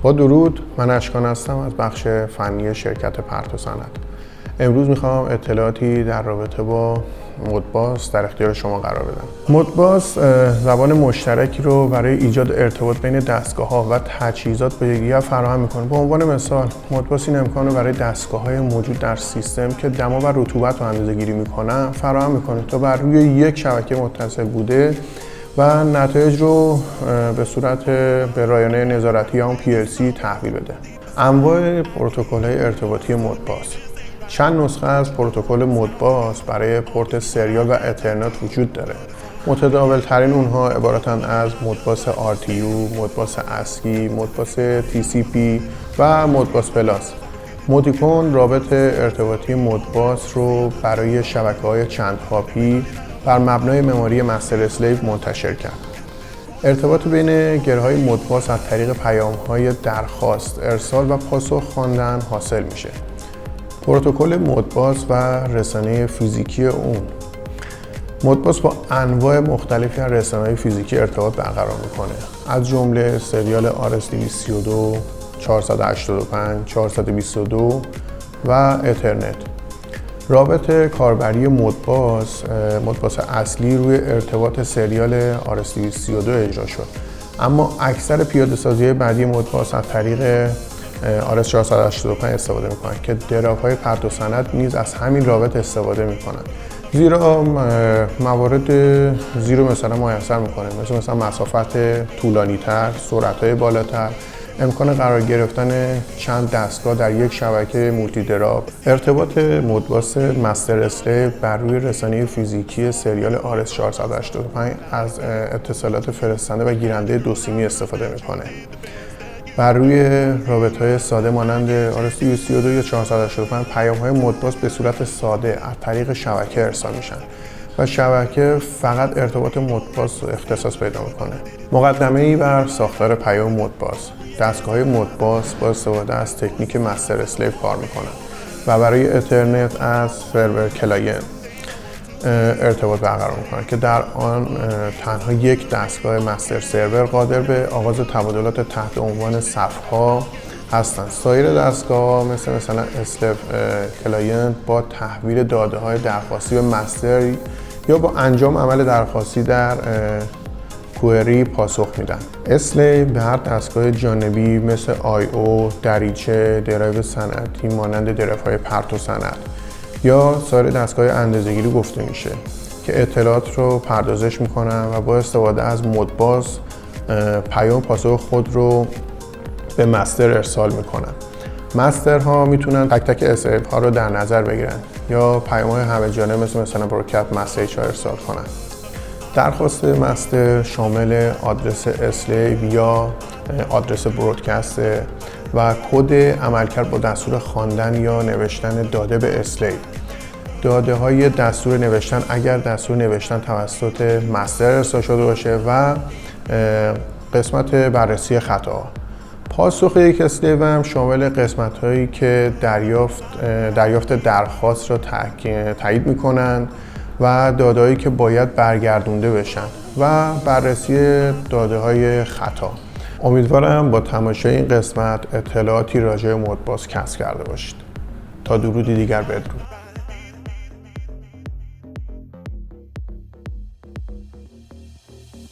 با درود، من اشکان هستم از بخش فنی شرکت پرتو صنعت. امروز میخوام اطلاعاتی در رابطه با مودباس در اختیار شما قرار بدم. مودباس زبان مشترکی رو برای ایجاد ارتباط بین دستگاه‌ها و تجهیزات به یکدیگر فراهم می‌کنه. به عنوان مثال، مودباس این امکان رو برای دستگاه‌های موجود در سیستم که دما و رطوبت رو اندازه‌گیری می‌کنن فراهم می‌کنه تا بر روی یک شبکه متصل بوده و نتایج رو به صورت به رایانه نظارتی یا PLC تحویل بده. انواع پروتکل‌های ارتباطی مودباس. چند نسخه از پروتکل مودباس برای پورت سریال و اترنت وجود داره. متداول ترین اونها عبارتند از مودباس RTU، مودباس ASCII، مودباس TCP و مودباس پلاس. مودیکون رابط ارتباطی مودباس رو برای شبکه‌های چند هاپی بر مبنای مموری مستر اسلیو منتشر کرد. ارتباط بین گره‌های مودباس از طریق پیام‌های درخواست، ارسال و پاسخ خواندن حاصل میشه. پروتکل مودباس و رسانه فیزیکی اون. مودباس با انواع مختلفی از رسانه‌های فیزیکی ارتباط برقرار میکنه، از جمله سریال RS232، 485، 422 و اترنت. رابط کاربری مودباس اصلی روی ارتباط سریال RS232 اجرا شد، اما اکثر پیاده‌سازی‌های بعدی مودباس از طریق RS485 استفاده میکنن که دراپ‌های پرتو صنعت نیز از همین رابط استفاده میکنن، زیرا موارد زیر مثلا میسر میکنه، مثلا مسافت طولانی‌تر، سرعت‌های بالاتر، امکان قرار گرفتن چند دستگاه در یک شبکه مولتی دراپ. ارتباط مودباس مستر اسلیو بر روی رسانه فیزیکی سریال RS485 از اتصالات فرستنده و گیرنده دو سیمی استفاده میکنه. بر روی رابط‌های ساده مانند RS232 یا 485 پیام‌های مودباس به صورت ساده از طریق شبکه ارسال میشن و شبکه فقط ارتباط مودباس اختصاص پیدا میکنه. مقدمه‌ای بر ساختار پیام مودباس. دستگاه‌های مودباس با استفاده از تکنیک مستر اسلیو کار میکنن و برای اترنت از سرور کلاینت ارتباط برقرار میکنن که در آن تنها یک دستگاه مستر سرور قادر به آغاز تبادلات تحت عنوان صفها هستند. سایر دستگاه مثلا اسلیو کلاینت با تحویل داده‌های درخواستی به مستر یا با انجام عمل درخواستی در کوئری پاسخ میدن. اسلیو به هر دستگاه جانبی مثل IO، دریچه، درایو صنعتی مانند درایوهای پرتو صنعت یا سایر دستگاه اندازه‌گیری گفته میشه که اطلاعات رو پردازش میکنن و با استفاده از مودباس پیام پاسخ خود رو به مستر ارسال میکنن. مسترها میتونن تک تک اسلیو ها رو در نظر بگیرن یا پیام های همه جانبه مثلا برودکست مسیج ها ارسال کنن. درخواست مستر شامل آدرس اسلیو یا آدرس برودکست و کد عملکرد با دستور خواندن یا نوشتن داده به اسلیو. داده های دستور نوشتن اگر دستور نوشتن توسط مستر ارسال شده باشه و قسمت بررسی خطا. پاسخ یک اسلیو هم شامل قسمت هایی که دریافت درخواست را تایید میکنن و داده هایی که باید برگردونده بشن و بررسی داده های خطا. امیدوارم با تماشای این قسمت اطلاعاتی راجع به مودباس کسب کرده باشید. تا درودی دیگر بدرود.